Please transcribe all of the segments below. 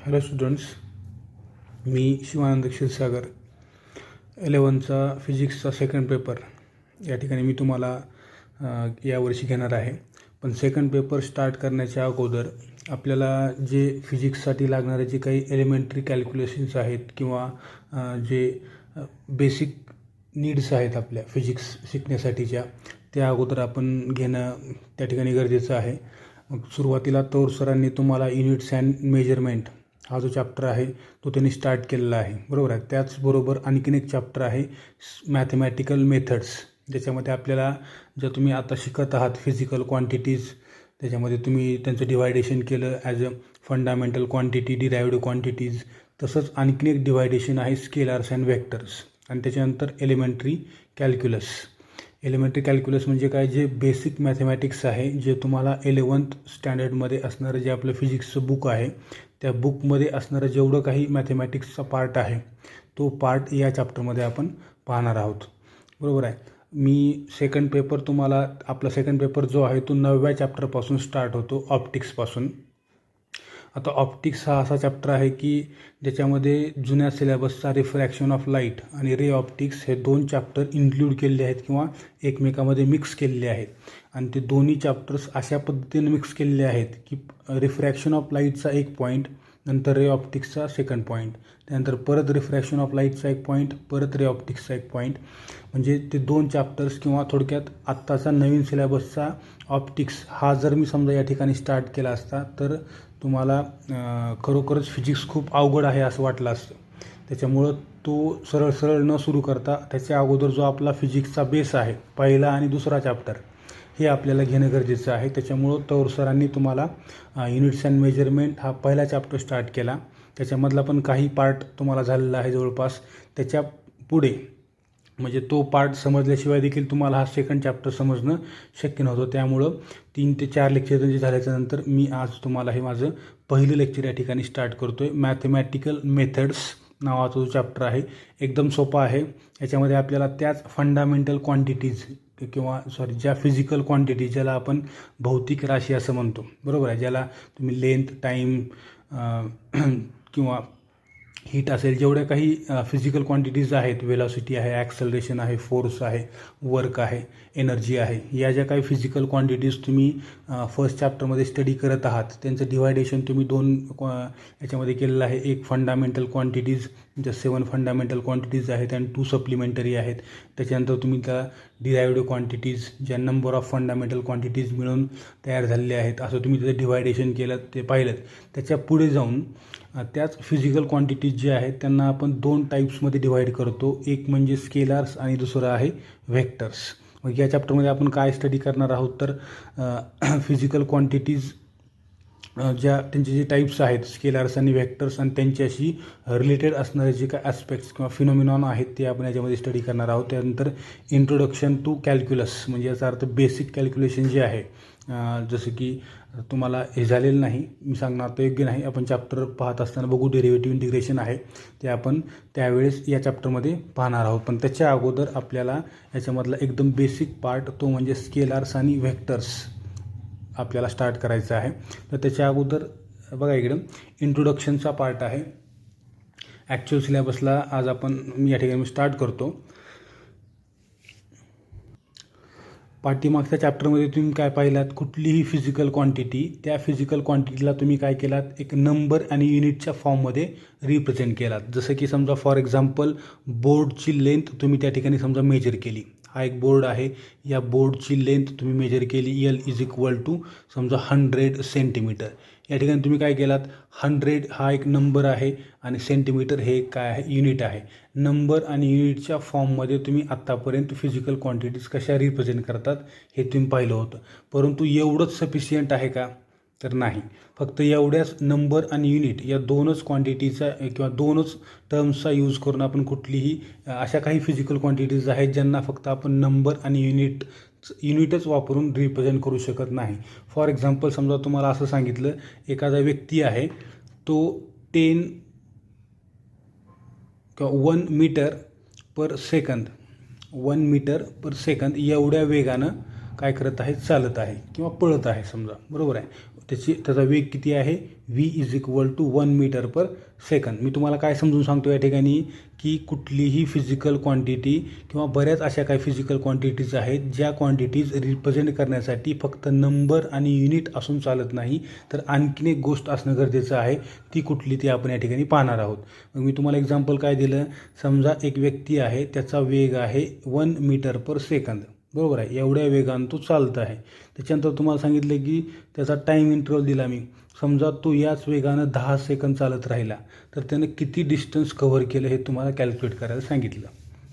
Hello students, मी Shivanand Kshirsagar 11चा फिजिक्सचा second paper या ठिकाणी मी तुम्हाला यावर्षी घेणार आहे. पण सेकंड पेपर स्टार्ट करण्याच्या अगोदर आपल्याला जे फिजिक्ससाठी लागणारे जे काही एलिमेंटरी कॅल्क्युलेशन्स आहेत किंवा जे बेसिक नीड्स आहेत आपल्या फिजिक्स शिकण्यासाठीच्या, त्या अगोदर आपण घेणं त्या ठिकाणी गरजेचं आहे. मग सुरुवातीला तौर सरांनी तुम्हाला युनिट्स अँड मेजरमेंट हा जो चॅप्टर आहे तो त्यांनी स्टार्ट केलेला आहे, बरोबर आहे. त्याचबरोबर आणखीन एक चॅप्टर आहे मॅथमॅटिकल मेथड्स, ज्याच्यामध्ये आपल्याला ज्या तुम्ही आता शिकत आहात फिजिकल क्वांटिटीज, त्याच्यामध्ये तुम्ही त्यांचं डिवायडेशन केलं as a fundamental quantity, derived quantities. तसंच आणखीन एक डिवायडेशन आहे स्केलार्स अँड व्हेक्टर्स. आणि त्याच्यानंतर एलिमेंटरी कॅल्क्युलस. एलिमेंटरी कॅल्क्युलस म्हणजे काय, जे बेसिक मॅथमॅटिक्स आहे, जे तुम्हाला 11th स्टँडर्डमध्ये असणारं जे आपलं फिजिक्सचं बुक आहे त्या बुकमध्ये असणारं जेवढं काही मॅथमॅटिक्सचा पार्ट आहे तो पार्ट या चॅप्टरमध्ये आपण पाहणार आहोत, बरोबर आहे. मी सेकंड पेपर तुम्हाला, आपला सेकंड पेपर जो आहे तो 9व्या चॅप्टरपासून स्टार्ट होतो, ऑप्टिक्सपासून. आता ऑप्टिक्स हा असा चॅप्टर आहे की ज्याच्यामध्ये जुन्या सिलेबसचा रिफ्रॅक्शन ऑफ लाईट आणि रे ऑप्टिक्स हे 2 चॅप्टर इन्क्लूड केलेले आहेत किंवा एकमेकामध्ये मिक्स केलेले आहेत. आणि ते दोन्ही चॅप्टर्स अशा पद्धतीने मिक्स केलेले आहेत की रिफ्रॅक्शन ऑफ लाईटचा एक पॉईंट, नंतर रे ऑप्टिक्सचा सेकंड पॉईंट, त्यानंतर परत रिफ्रॅक्शन ऑफ लाईटचा एक पॉईंट, परत रे ऑप्टिक्सचा एक पॉईंट. म्हणजे ते 2 चॅप्टर्स किंवा थोडक्यात आत्ताचा नवीन सिलेबसचा ऑप्टिक्स हा जर मी समजा या ठिकाणी स्टार्ट केला असता तर तुम्हाला खरोखरच फिजिक्स खूप अवघड आहे असं वाटलं असतं. त्याच्यामुळं तो सरळ सरळ न सुरू करता त्याच्या अगोदर जो आपला फिजिक्सचा बेस आहे, पहिला आणि दुसरा चॅप्टर, हे आपल्याला घेणं गरजेचं आहे. त्याच्यामुळं तौर सरांनी तुम्हाला युनिट्स अँड मेजरमेंट हा पहिला चॅप्टर स्टार्ट केला. त्याच्यामधला पण काही पार्ट तुम्हाला झालेला आहे जवळपास. त्याच्या पुढे म्हणजे तो पार्ट समजल्याशिवाय देखील तुम्हाला हा सेकंड चॅप्टर समजणं शक्य नव्हतं. त्यामुळं 3 ते 4 लेक्चर जे झाल्याच्यानंतर मी आज तुम्हाला हे माझं पहिलं लेक्चर या ठिकाणी स्टार्ट करतो आहे. मॅथमॅटिकल मेथड्स नावाचा जो चॅप्टर आहे एकदम सोपा आहे. याच्यामध्ये आपल्याला त्याच फंडामेंटल क्वांटिटीज किंवा ज्या फिजिकल क्वांटिटीज, ज्याला आपण भौतिक राशी असं म्हणतो, बरोबर आहे, ज्याला तुम्ही लेंथ, टाईम किंवा हीट असेल, जेवढ्या काही फिजिकल क्वांटिटीज आहेत, वेलॉसिटी आहे, ॲक्सलरेशन आहे, फोर्स आहे, वर्क आहे, एनर्जी आहे, या ज्या काही फिजिकल क्वांटिटीज तुम्ही फर्स्ट चॅप्टरमध्ये स्टडी करत आहात त्यांचं डिवायडेशन तुम्ही 2 याच्यामध्ये केलेलं आहे. एक फंडामेंटल क्वांटिटीज, ज्या 7 फंडामेंटल क्वांटिटीज आहेत आणि 2 सप्लिमेंटरी आहेत. त्याच्यानंतर तुम्ही त्या डिराइव्ड क्वांटिटीज, ज्या नंबर ऑफ फंडामेंटल क्वांटिटीज मिळून तयार झालेले आहेत, असं तुम्ही त्याचं डिवायडेशन केलं, ते पाहिलं. त्याच्या पुढे जाऊन त्याच फिजिकल क्वांटिटीज जे आहेत त्यांना आपण 2 टाईप्समध्ये डिवाईड करतो. एक म्हणजे स्केलार्स आणि दुसरं आहे व्हेक्टर्स. मग या चॅप्टरमध्ये आपण काय स्टडी करणार आहोत तर फिजिकल क्वांटिटीज ज्या त्यांचे जे टाईप्स आहेत स्केलार्स आणि व्हेक्टर्स आणि त्यांच्याशी रिलेटेड असणारे जे काय ॲस्पेक्ट्स किंवा फिनॉमिनॉन आहेत ते आपण याच्यामध्ये स्टडी करणार आहोत. त्यानंतर इंट्रोडक्शन टू कॅल्क्युलस, म्हणजे याचा अर्थ बेसिक कॅल्क्युलेशन जे आहे, जसं की तुम्हाला हे झालेलं नाही, मी सांगणार तर योग्य नाही, आपण चॅप्टर पाहत असताना बघू, डेरिव्हेटिव्ह इंटिग्रेशन आहे ते आपण त्यावेळेस या चॅप्टरमध्ये पाहणार आहोत. पण त्याच्या अगोदर आपल्याला याच्यामधला एकदम बेसिक पार्ट तो म्हणजे स्केलार्स आणि व्हेक्टर्स आपल्याला स्टार्ट करायचं आहे. तर त्याच्या अगोदर बघा इकडं इंट्रोडक्शनचा पार्ट आहे. ॲक्च्युअल सिलेबसला आज आपण या ठिकाणी स्टार्ट करतो. पाठीमागच्या चॅप्टरमध्ये तुम्ही काय पाहिलात, कुठलीही फिजिकल क्वांटिटी, त्या फिजिकल क्वांटिटीला तुम्ही काय केलात, एक नंबर आणि युनिटच्या फॉर्ममध्ये रिप्रेझेंट केलात. जसं की समजा फॉर एक्झाम्पल बोर्डची लेंथ तुम्ही त्या ठिकाणी समजा मेजर केली. हा एक बोर्ड आहे, या बोर्डची लेंथ तुम्ही मेजर केली, L = समजा 100 सेंटीमीटर. या ठिकाणी तुम्ही काय केलात, 100 हा एक नंबर आहे आणि सेंटीमीटर हे एक काय आहे, युनिट आहे. नंबर आणि युनिटच्या फॉर्ममध्ये तुम्ही आत्तापर्यंत फिजिकल क्वांटिटीज कशा रिप्रेझेंट करतात हे तुम्ही पाहिलं होतं. परंतु एवढंच सफिशियंट आहे का तर नाही. फक्त एवढ्याच नंबर आणि युनिट या 2च क्वांटिटीचा किंवा 2च टर्म्सचा यूज करून आपण कुठलीही अशा काही फिजिकल क्वांटिटीज आहेत ज्यांना फक्त आपण नंबर आणि युनिटच वापरून रिप्रेझेंट करू शकत नाही. फॉर एक्झाम्पल समजा तुम्हाला असं सांगितलं, एखादा व्यक्ती आहे तो 10 किंवा 1 metre per second, 1 metre per second एवढ्या वेगानं काय करत आहे, चालत आहे किंवा पळत आहे समजा, बरोबर आहे. त्याचा वेग किती आहे, v is equal to 1 metre per second. मी तुम्हाला काय समजून सांगतो या ठिकाणी की कुठलीही फिजिकल क्वांटिटी किंवा बऱ्याच अशा काही फिजिकल क्वांटिटीज आहेत ज्या क्वांटिटीज रिप्रेझेंट करण्यासाठी फक्त नंबर आणि युनिट असून चालत नाही, तर आणखीन एक गोष्ट असणं गरजेचं आहे. ती कुठली ती आपण या ठिकाणी पाहणार आहोत. मग मी तुम्हाला एक्झाम्पल काय दिलं, समजा एक व्यक्ती आहे, त्याचा वेग आहे 1 मीटर पर सेकंद, बरोबर आहे. एवढ्या वेगानं तो चालत आहे. त्याच्यानंतर तुम्हाला सांगितलं की त्याचा टाईम इंटरवल दिला मी. समजा तो याच वेगानं 10 सेकंद चालत राहिला तर त्यानं किती डिस्टन्स कव्हर केलं हे तुम्हाला कॅल्क्युलेट करायला सांगितलं,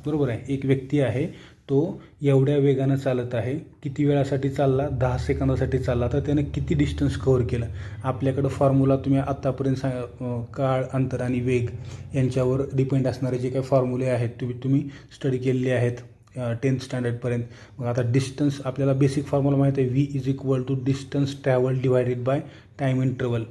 बरोबर आहे. एक व्यक्ती आहे, तो एवढ्या वेगानं चालत आहे, किती वेळासाठी चालला, 10 सेकंदासाठी चालला, तर त्यानं किती डिस्टन्स कव्हर केलं. आपल्याकडं फॉर्म्युला तुम्ही आत्तापर्यंत काळ, अंतर आणि वेग यांच्यावर डिपेंड असणारे जे काही फॉर्म्युले आहेत तुम्ही स्टडी केलेले आहेत 10th स्टँडर्डपर्यंत. मग आता डिस्टन्स आपल्याला बेसिक फॉर्म्युला माहीत आहे, v is equal to distance travel divided by time interval.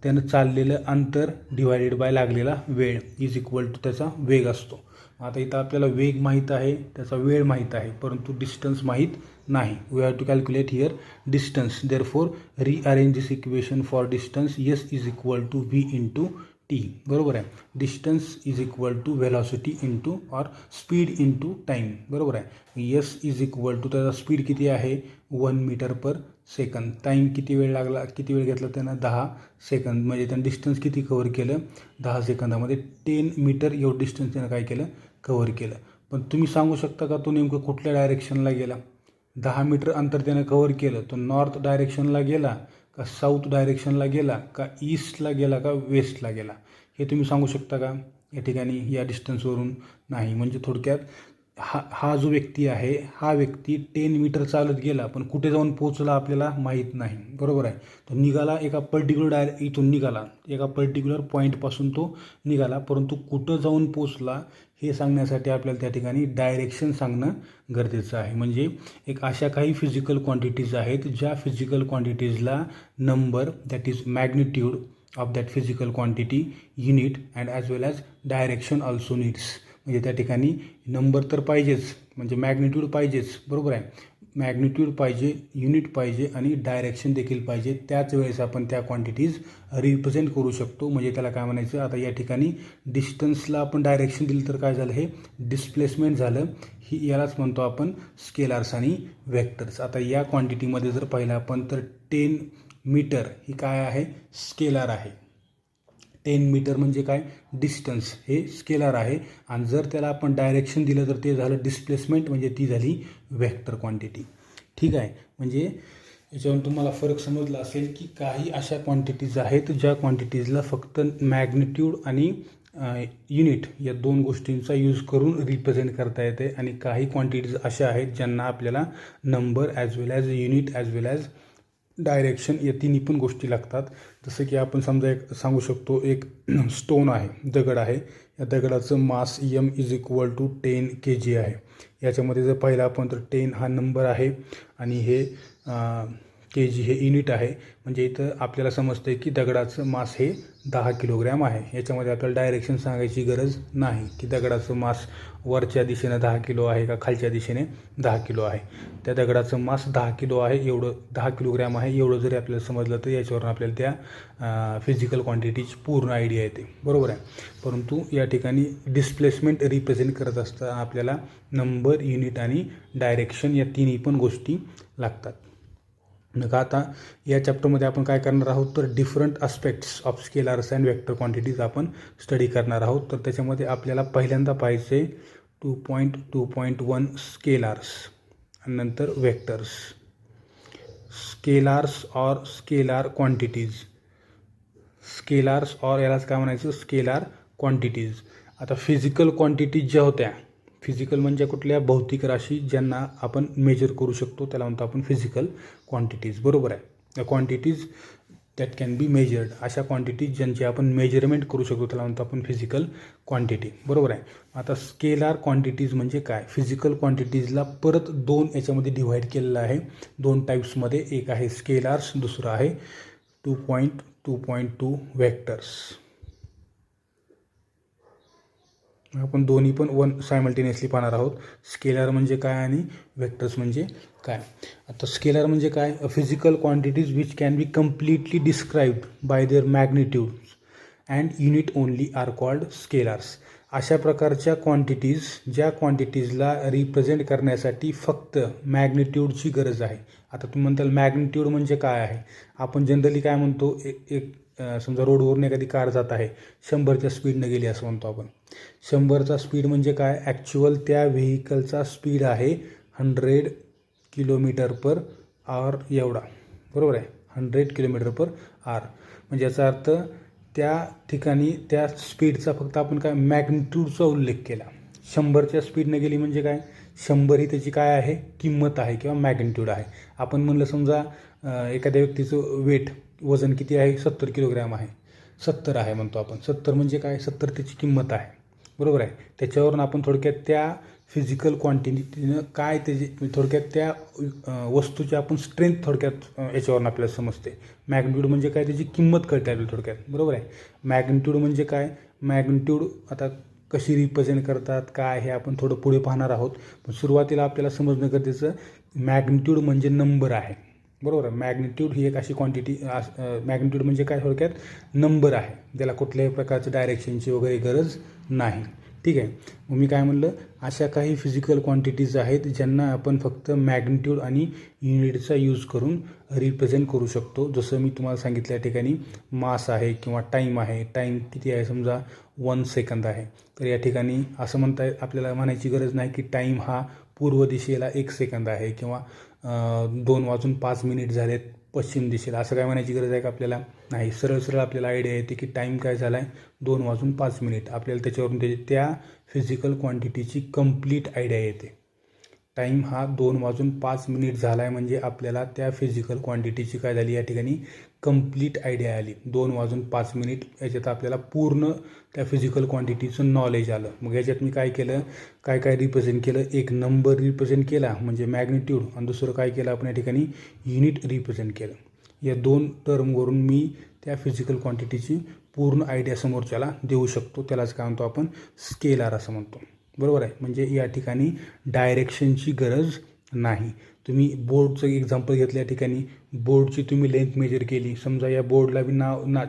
त्यानं चाललेलं अंतर डिवायडेड बाय लागलेला वेळ इज इक्वल टू त्याचा वेग असतो. आता इथं आपल्याला वेग माहीत आहे, त्याचा वेळ माहीत आहे, परंतु डिस्टन्स माहीत नाही. We have to calculate here distance. Therefore rearrange this equation for distance. S is equal to v into T, बरोबर आहे. Distance is equal to velocity into और स्पीड इंटू टाईम, बरोबर आहे. एस इज इक्वल टू त्याचा speed किती आहे 1 metre per second. Time किती वेळ लागला, किती वेळ घेतला त्यानं 10 सेकंद. म्हणजे त्यानं डिस्टन्स किती कव्हर केलं 10 सेकंदामध्ये. 10 मीटर एवढं डिस्टन्स त्यानं काय केलं, कव्हर केलं. पण तुम्ही सांगू शकता का तो नेमकं कुठल्या डायरेक्शनला गेला. 10 मीटर अंतर त्यानं कव्हर केलं, तो नॉर्थ डायरेक्शनला गेला का साऊथ डायरेक्शनला गेला का ईस्टला गेला का वेस्टला गेला, हे तुम्ही सांगू शकता का या ठिकाणी या डिस्टन्सवरून. नाही. म्हणजे थोडक्यात हा जो व्यक्ती आहे, हा व्यक्ती 10 मीटर चालत गेला, पण कुठे जाऊन पोचला आपल्याला माहीत नाही, बरोबर आहे. तो निघाला एका पर्टिक्युलर इथून निघाला, एका पर्टिक्युलर पॉईंटपासून तो निघाला, परंतु कुठं जाऊन पोचला हे सांगण्यासाठी आपल्याला त्या ठिकाणी डायरेक्शन सांगणं गरजेचं आहे. म्हणजे एक अशा काही फिजिकल क्वांटिटीज आहेत ज्या फिजिकल क्वांटिटीजला number, that is magnitude of that physical quantity, unit and as well as direction also needs. म्हणजे त्या ठिकाणी नंबर तर पाहिजेच, म्हणजे मॅग्निट्यूड पाहिजेच, बरोबर आहे. मॅग्निट्यूड पाहिजे, युनिट पाहिजे आणि डायरेक्शन देखील पाहिजे. त्याच वेळेस आपण त्या क्वांटिटीज रिप्रेझेंट करू शकतो. म्हणजे त्याला काय म्हणायचं, आता या ठिकाणी डिस्टन्सला आपण डायरेक्शन दिलं तर काय झालं, हे डिस्प्लेसमेंट झालं. ही यालाच म्हणतो आपण स्केलार्स आणि वेक्टर्स. आता या क्वांटिटीमध्ये जर पाहिलं आपण तर 10 मीटर ही काय आहे, स्केलार आहे. 10 मीटर म्हणजे काय, डिस्टन्स, हे स्केलार आहे. आणि जर त्याला आपण डायरेक्शन दिलं तर ते झालं डिस्प्लेसमेंट, म्हणजे ती झाली वेक्टर क्वांटिटी. ठीक आहे. म्हणजे याच्यावरून तुम्हाला फरक समजला असेल की काही अशा क्वांटिटीज आहेत ज्या क्वांटिटीजला फक्त मॅग्निट्यूड आणि युनिट या दोन गोष्टींचा यूज करून रिप्रेझेंट करता येते, आणि काही क्वांटिटीज अशा आहेत ज्यांना आपल्याला number as well as unit as well as direction या तिन्ही पण गोष्टी लागतात. जसं की आपण समजा एक सांगू शकतो, एक स्टोन आहे, दगड आहे, या दगडाचं mass m is equal to 10 kg आहे. याच्यामध्ये जर पाहिलं आपण तर 10 हा नंबर आहे आणि हे kg हे युनिट आहे. म्हणजे इथं आपल्याला समजतं की दगडाचं मास हे 10 किलोग्रॅम आहे. याच्यामध्ये आपल्याला डायरेक्शन सांगायची गरज नाही की दगडाचं मास वरच्या दिशेने 10 किलो आहे का खालच्या दिशेने 10 किलो आहे. त्या दगडाचं मास 10 किलो आहे, एवढं 10 किलोग्रॅम आहे, एवढं जरी आपल्याला समजलं तर याच्यावरून आपल्याला त्या फिजिकल क्वांटिटीची पूर्ण आयडिया येते, बरोबर आहे. परंतु या ठिकाणी डिस्प्लेसमेंट रिप्रेझेंट करत असताना आपल्याला नंबर, युनिट आणि डायरेक्शन या तिन्ही पण गोष्टी लागतात. मग आता या चॅप्टरमध्ये आपण काय करणार आहोत तर different aspects of स्केलार्स and vector quantities आपण स्टडी करणार आहोत. तर त्याच्यामध्ये आपल्याला पहिल्यांदा पाहिजे 2.2.1 स्केलार्स आणि नंतर vectors. स्केलार्स or scalar quantities, स्केलार्स or यालाच काय म्हणायचं, स्केलार क्वांटिटीज. आता फिजिकल क्वांटिटीज ज्या होत्या, फिजिकल म्हणजे कुठल्या भौतिक राशी ज्यांना आपण मेजर करू शकतो त्याला म्हणतो आपण फिजिकल क्वांटिटीज, बरोबर आहे. या quantities that can be measured, अशा क्वांटिटीज ज्यांची आपण मेजरमेंट करू शकतो त्याला म्हणतो आपण फिजिकल क्वांटिटी, बरोबर आहे. आता स्केलार क्वांटिटीज म्हणजे काय, फिजिकल क्वांटिटीजला परत दोन याच्यामध्ये डिव्हाइड केलेलं आहे, दोन टाईप्समध्ये. एक आहे स्केलार्स, दुसरं आहे 2.2.2 वेक्टर्स. आपण दोन्ही पण सायमल्टेनियसली पाहणार आहोत. स्केलर म्हणजे काय आणि वेक्टर्स म्हणजे काय. आता स्केलर म्हणजे काय, a physical quantities which can be completely described by their magnitudes and unit only are called scalars. अशा प्रकारच्या क्वांटिटीज ज्या क्वांटिटीजला रिप्रेझेंट करण्यासाठी फक्त मॅग्निट्यूडची गरज आहे. आता तुम्ही म्हणताल मॅग्निट्यूड म्हणजे काय आहे. आपण जनरली काय म्हणतो, एक समजा रोडवरून एखादी कार जात आहे, 100च्या स्पीडनं गेली असं म्हणतो आपण. 100चा स्पीड म्हणजे काय, ॲक्च्युअल त्या व्हेकलचा स्पीड आहे 100 km/h एवढा, बरोबर आहे. 100 km/h म्हणजे याचा अर्थ त्या ठिकाणी त्या स्पीडचा फक्त आपण काय मॅग्निट्यूडचा उल्लेख केला. 100च्या स्पीडनं गेली म्हणजे काय, 100 ही त्याची काय आहे, किंमत आहे किंवा मॅग्निट्यूड आहे. आपण म्हणलं समजा एखाद्या व्यक्तीचं वेट वजन किती आहे, 70 किलोग्रॅम आहे, 70 आहे म्हणतो आपण. 70 म्हणजे काय, 70 त्याची किंमत आहे, बरोबर आहे. त्याच्यावरून आपण थोडक्यात त्या फिजिकल क्वांटिटीनं काय त्याची थोडक्यात त्या वस्तूची आपण स्ट्रेंथ थोडक्यात याच्यावरून आपल्याला समजते. मॅग्निट्यूड म्हणजे काय, त्याची किंमत कळते आपल्याला थोडक्यात, बरोबर आहे. मॅग्निट्यूड म्हणजे काय, मॅग्निट्यूड आता कशी रिप्रेझेंट करतात काय हे आपण थोडं पुढे पाहणार आहोत. पण सुरुवातीला आपल्याला समजणं गरजेचं, मॅग्निट्यूड म्हणजे नंबर आहे, बरोबर आहे. मॅग्निट्यूड ही एक अशी क्वांटिटी, मॅग्निट्यूड म्हणजे काय, थोडक्यात नंबर आहे, ज्याला कुठल्याही प्रकारचं डायरेक्शनची वगैरे गरज नाही, ठीक आहे. मग मी काय म्हणलं, अशा काही फिजिकल क्वांटिटीज आहेत ज्यांना आपण फक्त मॅग्निट्यूड आणि युनिटचा यूज करून रिप्रेझेंट करू शकतो. जसं मी तुम्हाला सांगितलं या ठिकाणी मास आहे किंवा टाईम आहे. टाईम किती आहे, समजा 1 सेकंद आहे. तर या ठिकाणी असं आपल्याला म्हणायची गरज नाही की टाईम हा पूर्व दिशेला 1 सेकंद आहे किंवा 2:05 झालेत पश्चिम दिशेला, असं काय म्हणायची गरज आहे का आपल्याला, नाही. सरळ सरळ आपल्याला आयडिया येते की टाईम काय झाला आहे, 2:05. आपल्याला त्याच्यावरून त्या फिजिकल क्वांटिटीची कंप्लीट आयडिया येते. टाईम हा 2:05 झाला आहे म्हणजे आपल्याला त्या फिजिकल क्वांटिटीची काय झाली, या ठिकाणी कंप्लीट आयडिया आली. 2:05 याच्यात आपल्याला पूर्ण त्या फिजिकल क्वांटिटीचं नॉलेज आलं. मग याच्यात मी काय केलं, काय रिप्रेझेंट केलं, एक नंबर रिप्रेझेंट केला म्हणजे मॅग्निट्यूड, आणि दुसरं काय केलं आपण या ठिकाणी युनिट रिप्रेझेंट केलं. या 2 टर्मवरून मी त्या फिजिकल क्वांटिटीची पूर्ण आयडिया समोरच्याला देऊ शकतो. त्यालाच काय म्हणतो आपण, स्केलार असं म्हणतो, बरोबर आहे. म्हणजे या ठिकाणी डायरेक्शनची गरज नाही. तुम्ही बोर्डचं एक्झाम्पल घेतलं, या ठिकाणी बोर्डची तुम्ही लेंथ मेजर केली. समजा या बोर्डला मी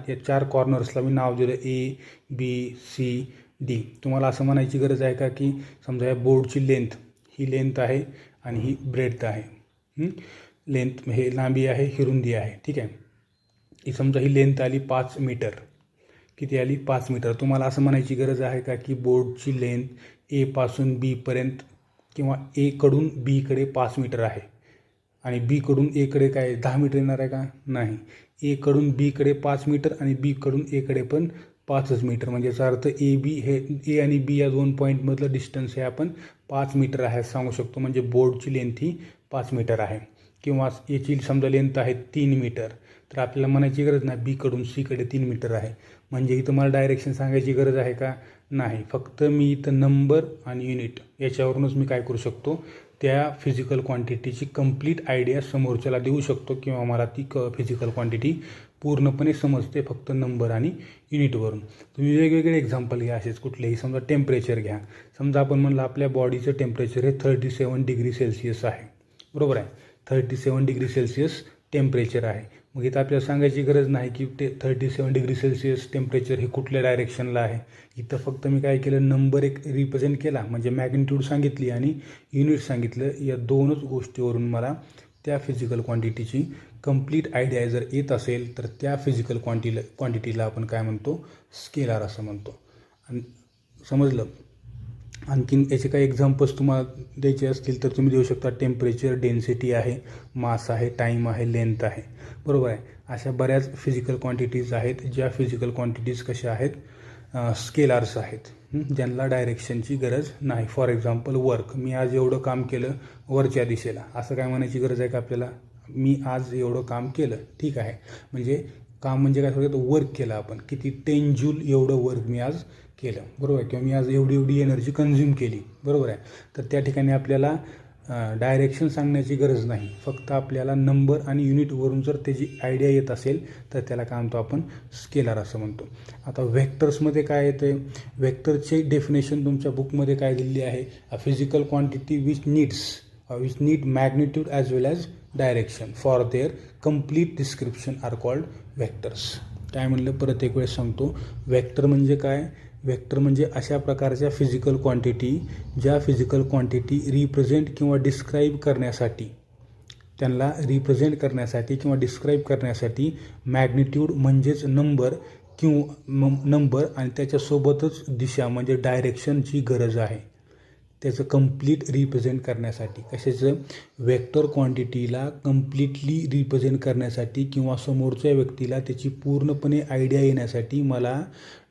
या 4 कॉर्नर्सला मी नाव दिलं ABCD. तुम्हाला असं म्हणायची गरज आहे का की समजा या बोर्डची लेंथ, ही लेंथ आहे आणि ही ब्रेड्थ आहे. लेंथ हे लांबी आहे, ही रुंदी आहे, ठीक आहे. ही समजा ही लेंथ आली 5 मीटर. किती आली, 5 मीटर. तुम्हाला असं म्हणायची गरज आहे का की बोर्डची लेंथ A पासून B पर्यंत किंवा A कडून B कडे 5 मीटर आहे आणि B कडून A कडे काय 10 मीटर येणार आहे का, नाही. A कडून B कडे 5 मीटर आणि B कडून A कडे पण 5 मीटर. म्हणजे याचा अर्थ A आणि B या 2 पॉईंटमधलं डिस्टन्स हे आपण 5 मीटर आहे सांगू शकतो. म्हणजे बोर्डची लेंथ ही 5 मीटर आहे. किंवा याची समजा लेंथ आहे 3 मीटर, तर आपल्याला म्हणायची गरज नाही B कडून C कडे 3 मीटर आहे. म्हणजे इथं मला डायरेक्शन सांगायची गरज आहे का, नाही. फक्त मी इथं नंबर आणि युनिट याच्यावरूनच मी काय करू शकतो, त्या फिजिकल क्वांटिटीची कंप्लीट आयडिया समोरच्याला देऊ शकतो किंवा मला ती फिजिकल क्वांटिटी पूर्णपणे समजते फक्त नंबर आणि युनिटवरून. तुम्ही वेगवेगळे एक्झाम्पल घ्या असेच कुठलेही. समजा टेम्परेचर घ्या. समजा आपण म्हणलं आपल्या बॉडीचं टेम्परेचर हे 37 डिग्री सेल्सिअस आहे, बरोबर आहे. 37 डिग्री सेल्सिअस टेम्परेचर आहे. मग इथं आपल्याला सांगायची गरज नाही की 37 डिग्री सेल्सिअस टेम्परेचर हे कुठल्या डायरेक्शनला आहे. इथं फक्त मी काय केलं, नंबर एक रिप्रेझेंट केला म्हणजे मॅग्निट्यूड सांगितली आणि युनिट सांगितलं. या 2च गोष्टीवरून मला त्या फिजिकल क्वांटिटीची कंप्लीट आयडिया जर येत असेल तर त्या फिजिकल क्वांटिटीला आपण काय म्हणतो, स्केलार असं म्हणतो. आणि समजलं. आणखीन याचे काही एक्झाम्पल्स तुम्हाला द्यायचे असतील तर तुम्ही देऊ शकता. टेम्परेचर, डेन्सिटी आहे, मास आहे, टाईम आहे, लेंथ आहे, बरोबर आहे. अशा बऱ्याच फिजिकल क्वांटिटीज आहेत ज्या फिजिकल क्वांटिटीज कशा आहेत, स्केलार्स आहेत, ज्यांना डायरेक्शनची गरज नाही. For example work. मी आज एवढं काम केलं वरच्या दिशेला, असं काय म्हणायची गरज आहे का आपल्याला, मी आज एवढं काम केलं, ठीक आहे. म्हणजे काम म्हणजे काय, थोडक्यात वर्क केलं आपण. किती 10 जूल एवढं वर्क मी आज केलं, बरोबर आहे. किंवा मी आज एवढी एनर्जी कन्झ्युम केली, बरोबर आहे. तर त्या ठिकाणी आपल्याला डायरेक्शन सांगण्याची गरज नाही, फक्त आपल्याला नंबर आणि युनिटवरून जर त्याची आयडिया येत असेल तर त्याला काय म्हणतो आपण, स्केलर असं म्हणतो. आता व्हेक्टर्समध्ये काय येतं, व्हेक्टरचे डेफिनेशन तुमच्या बुकमध्ये काय दिलेली आहे, a physical quantity which need magnitude as well as direction for their complete description are called vectors. काय म्हणलं, परत एक वेळेस सांगतो. व्हेक्टर म्हणजे काय, व्हेक्टर म्हणजे अशा प्रकारच्या फिजिकल क्वांटिटी ज्या फिजिकल क्वांटिटी रिप्रेझेंट किंवा डिस्क्राईब करण्यासाठी, त्यांना रिप्रेझेंट करण्यासाठी किंवा डिस्क्राईब करण्यासाठी मॅग्निट्यूड म्हणजेच नंबर आणि त्याच्यासोबतच दिशा म्हणजे डायरेक्शनची गरज आहे, त्याचं कंप्लीट रिप्रेझेंट करण्यासाठी. कशाचं, वेक्टर क्वांटिटीला कम्प्लिटली रिप्रेझेंट करण्यासाठी किंवा समोरच्या व्यक्तीला त्याची पूर्णपणे आयडिया येण्यासाठी मला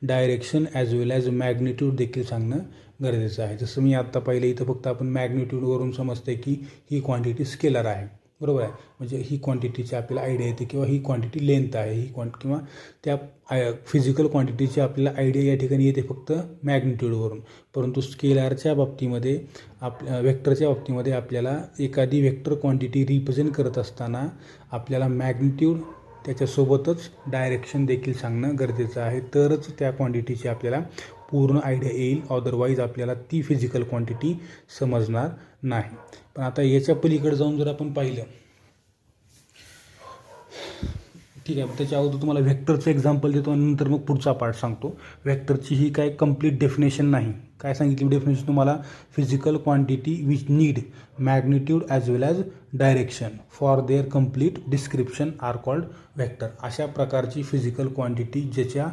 direction as well as magnitude देखील सांगणं गरजेचं आहे. जसं मी आत्ता पाहिलं, इथं फक्त आपण मॅग्निट्यूडवरून समजते की ही क्वांटिटी स्केलर आहे, बरोबर आहे. म्हणजे ही क्वांटिटीची आपल्याला आयडिया येते किंवा ही क्वांटिटी लेंथ आहे, ही किंवा त्या फिजिकल क्वांटिटीची आपल्याला आयडिया या ठिकाणी येते फक्त मॅग्निट्यूडवरून. परंतु स्केलरच्या बाबतीमध्ये वेक्टरच्या बाबतीमध्ये आपल्याला एखादी वेक्टर क्वांटिटी रिप्रेझेंट करत असताना आपल्याला मॅग्निट्यूड त्याच्यासोबतच डायरेक्शन देखील सांगणं गरजेचं आहे, तरच त्या क्वांटिटीची आपल्याला पूर्ण आयडिया येईल. अदरवाईज आपल्याला ती फिजिकल क्वांटिटी समजणार नाही. पण आता याच्या पलीकडे जाऊन जर आपण पाहिलं, ठीक आहे, त्याच्या अगोदर तुम्हाला व्हेक्टरचं एक्झाम्पल देतो आणि नंतर मग पुढचा पार्ट सांगतो. व्हेक्टरची ही काय कंप्लीट डेफिनेशन नाही. काय सांगितली डेफिनेशन तुम्हाला, physical quantity which need magnitude as well as direction for their complete description are called vector. अशा प्रकारची फिजिकल क्वांटिटी ज्याच्या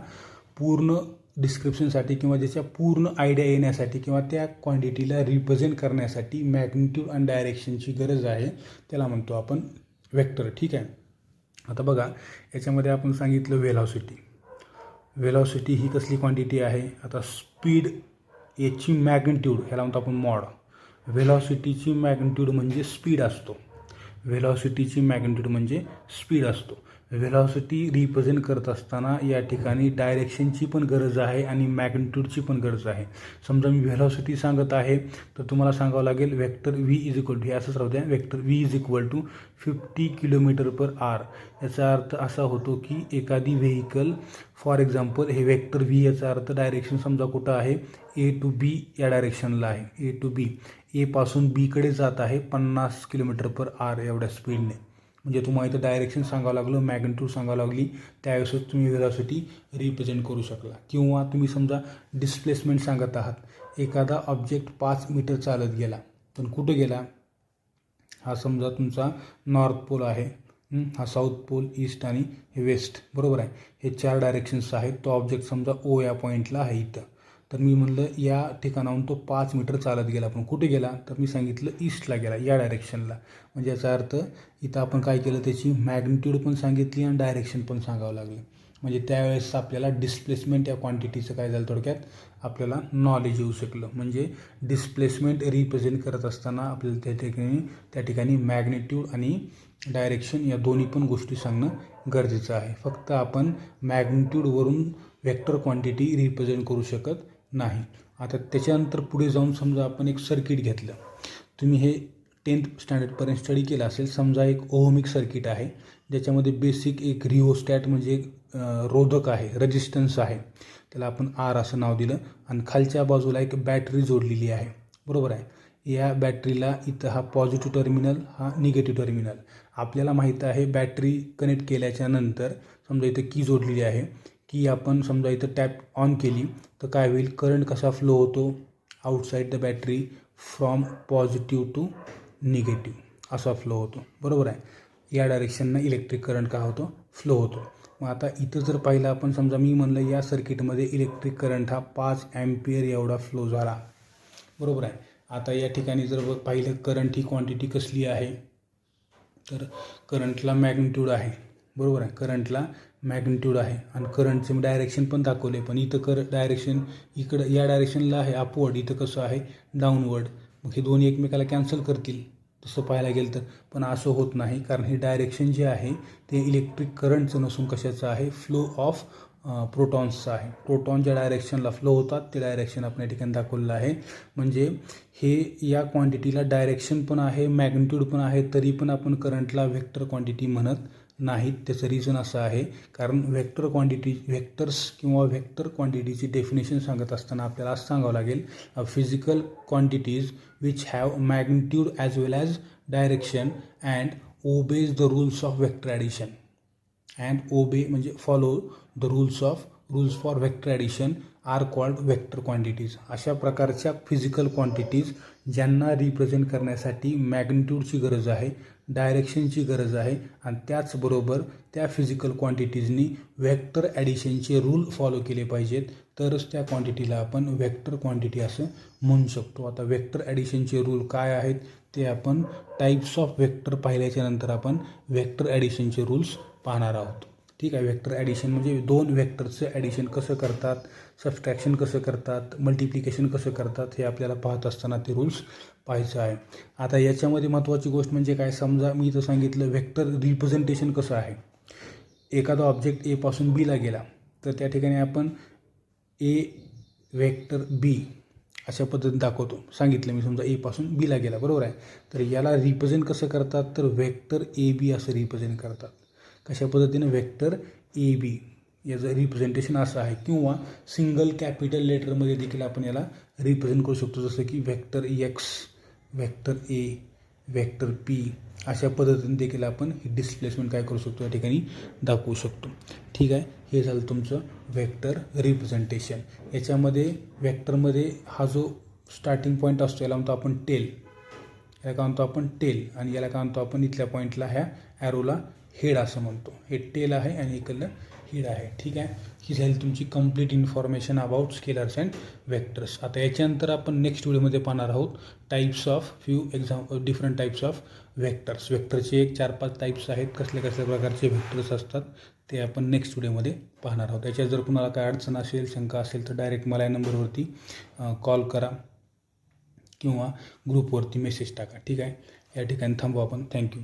पूर्ण डिस्क्रिप्शनसाठी किंवा ज्याच्या पूर्ण आयडिया येण्यासाठी किंवा त्या क्वांटिटीला रिप्रेझेंट करण्यासाठी मॅग्निट्यूड आणि डायरेक्शनची गरज आहे, त्याला म्हणतो आपण व्हेक्टर. ठीक आहे. आता बघा, याच्यामध्ये आपण सांगितलं व्हेलॉसिटी. व्हेलॉसिटी ही कसली क्वांटिटी आहे, आता स्पीड याची मॅग्निट्यूड ह्याला म्हणतो आपण मॉड. व्हेलॉसिटीची मॅग्निट्यूड म्हणजे स्पीड असतो, व्हेलॉसिटीची मॅग्निट्यूड म्हणजे स्पीड असतो. व्हेलॉसिटी रिप्रेझेंट करत असताना या ठिकाणी डायरेक्शनची पण गरज आहे आणि मॅग्निट्यूडची पण गरज आहे. समजा मी व्हेलॉसिटी सांगत आहे तर तुम्हाला सांगावं लागेल vector V is equal to, हे असंच राहू द्या, vector V is equal to 50 km/h. याचा अर्थ असा होतो की एखादी व्हेकल, फॉर एक्झाम्पल हे वेक्टर व्ही, याचा अर्थ डायरेक्शन समजा कुठं आहे, ए टू बी या डायरेक्शनला आहे. ए टू बी, ए पासून बीकडे जात आहे 50 km/h एवढ्या स्पीडने. म्हणजे तुम्हाला इथं डायरेक्शन सांगावं लागलं, मॅग्निट्यूड सांगावं लागली, त्यावेळेस तुम्ही व्हेलॉसिटी रिप्रेझेंट करू शकला. किंवा तुम्ही समजा डिस्प्लेसमेंट सांगत आहात, एखादा ऑब्जेक्ट 5 मीटर चालत गेला, पण कुठं गेला, हा समजा तुमचा नॉर्थ पोल आहे, हा साऊथ पोल, ईस्ट आणि वेस्ट, बरोबर आहे. हे 4 डायरेक्शन्स आहेत. तो ऑब्जेक्ट समजा ओ या पॉईंटला आहे इथं, तर मी म्हणलं या ठिकाणाहून तो 5 मीटर चालत गेला, पण कुठे गेला, तर मी सांगितलं ईस्टला गेला, या डायरेक्शनला. म्हणजे याचा अर्थ इथं आपण काय केलं, त्याची मॅग्निट्यूड पण सांगितली आणि डायरेक्शन पण सांगावं लागलं. म्हणजे त्यावेळेस आपल्याला डिस्प्लेसमेंट या क्वांटिटीचं काय झालं, थोडक्यात आपल्याला नॉलेज येऊ शकलं. म्हणजे डिस्प्लेसमेंट रिप्रेझेंट करत असताना आपल्याला त्या ठिकाणी मॅग्निट्यूड आणि डायरेक्शन या दोन्ही पण गोष्टी सांगणं गरजेचं आहे. फक्त आपण मॅग्निट्यूडवरून वेक्टर क्वांटिटी रिप्रेझेंट करू शकत नाही. आता त्याच्यानंतर पुढे जाऊन समजा आपण एक सर्किट घेतलं, तुम्ही हे 10th स्टँडर्डपर्यंत स्टडी केलं असेल. समजा एक ओहमिक सर्किट आहे, ज्याच्यामध्ये बेसिक एक रिओस्टॅट म्हणजे रोधक आहे, रेजिस्टन्स आहे, त्याला आपण आर असं नाव दिलं, आणि खालच्या बाजूला एक बॅटरी जोडलेली आहे, बरोबर आहे. या बॅटरीला इथं हा पॉझिटिव्ह टर्मिनल, हा निगेटिव्ह टर्मिनल. आपल्याला माहीत आहे बॅटरी कनेक्ट केल्याच्या नंतर समजा इथं की जोडलेली आहे, की आपण समजा इथं टॅप ऑन केली तर काय होईल, करंट कसा फ्लो होतो, outside the battery from positive to negative असा फ्लो होतो, बरोबर आहे. या डायरेक्शननं इलेक्ट्रिक करंट काय होतो, फ्लो होतो. मग आता इथं जर पाहिलं आपण, समजा मी म्हणलं या सर्किटमध्ये इलेक्ट्रिक करंट हा 5 अँपियर एवढा फ्लो झाला, बरोबर आहे. आता या ठिकाणी जर पाहिलं करंट ही क्वांटिटी कसली आहे, तर करंटला मॅग्निट्यूड आहे, बरोबर आहे. करंटला मॅग्निट्यूड आहे आणि करंटचे डायरेक्शन पण दाखवले, पण इथं डायरेक्शन इकडं या डायरेक्शनला आहे अपवर्ड, इथं कसं आहे डाऊनवर्ड. मग हे दोन्ही एकमेकाला कॅन्सल करतील तसं पाहायला गेलं तर, पण असं होत नाही, कारण हे डायरेक्शन जे आहे ते इलेक्ट्रिक करंटचं नसून कशाचं आहे, फ्लो ऑफ प्रोटॉन्सचा आहे. प्रोटॉन ज्या डायरेक्शनला फ्लो होतात ते डायरेक्शन आपण या ठिकाणी दाखवलेलं आहे. म्हणजे हे या क्वांटिटीला डायरेक्शन पण आहे, मॅग्निट्यूड पण आहे, तरी पण आपण करंटला व्हेक्टर क्वांटिटी म्हणत नाहीत. त्याचं रिझन असं आहे कारण व्हेक्टर्स किंवा व्हेक्टर क्वांटिटीची डेफिनेशन सांगत असताना आपल्याला असं सांगावं लागेल, physical quantities which have magnitude as well as direction and obeys the rules of vector addition and obey म्हणजे follow the rules for vector addition are called vector quantities. अशा प्रकारच्या फिजिकल क्वांटिटीज ज्यांना रिप्रेझेंट करण्यासाठी मॅग्निट्यूडची गरज आहे, डायरेक्शनची गरज आहे आणि त्याचबरोबर त्या फिजिकल क्वांटिटीजनी व्हेक्टर ॲडिशनचे रूल फॉलो केले पाहिजेत, तरच त्या क्वांटिटीला आपण व्हेक्टर क्वांटिटी असं म्हणू शकतो. आता व्हेक्टर ॲडिशनचे रूल काय आहेत ते आपण टाईप्स ऑफ व्हेक्टर पाहिल्याच्या नंतर आपण व्हेक्टर ॲडिशनचे रूल्स पाहणार आहोत. ठीक आहे. व्हेक्टर ॲडिशन म्हणजे दोन व्हेक्टरचं ॲडिशन कसं करतात, सबस्ट्रॅक्शन कसं करतात, मल्टिप्लिकेशन कसं करतात, हे आपल्याला पाहत असताना ते रूल्स पाहायचं आहे. आता याच्यामध्ये महत्त्वाची गोष्ट म्हणजे काय, समजा मी इथं सांगितलं व्हेक्टर रिप्रेझेंटेशन कसं आहे. एखादा ऑब्जेक्ट ए पासून बीला गेला तर त्या ठिकाणी आपण ए व्हेक्टर बी अशा पद्धतीने दाखवतो. सांगितलं मी, समजा ए पासून बीला गेला, बरोबर आहे. तर याला रिप्रेझेंट कसं करतात, तर व्हेक्टर ए बी असं रिप्रेझेंट करतात. कशा पद्धतीने, व्हेक्टर ए बी याचं रिप्रेझेंटेशन असं आहे. किंवा सिंगल कॅपिटल लेटरमध्ये देखील आपण याला रिप्रेझेंट करू शकतो, जसं की vector x, vector A, vector P अशा पद्धतीने देखील आपण ही डिस्प्लेसमेंट काय करू शकतो, या ठिकाणी दाखवू शकतो. ठीक आहे. हे झालं तुमचं व्हेक्टर रिप्रेझेंटेशन. याच्यामध्ये व्हेक्टरमध्ये हा जो स्टार्टिंग पॉईंट असतो याला म्हणतो आपण टेल, याला काय म्हणतो आपण टेल, आणि याला काय म्हणतो आपण इथल्या पॉईंटला ह्या ॲरोला हेड असं म्हणतो. हे टेल आहे आणि इकडलं हेड आहे. ठीक आहे. ही झाली तुमची complete information about scalars and vectors. आता याच्यानंतर आपण नेक्स्ट व्हिडिओमध्ये पाहणार आहोत types of different types of vectors. व्हेक्टरचे एक 4-5 टाईप्स आहेत, कसल्या प्रकारचे व्हेक्टर्स असतात ते आपण नेक्स्ट व्हिडिओमध्ये पाहणार आहोत. याच्यात जर कुणाला काय अडचण असेल, शंका असेल तर डायरेक्ट मला या नंबरवरती कॉल करा किंवा ग्रुपवरती मेसेज टाका. ठीक आहे. या ठिकाणी थांबू आपण. थँक्यू.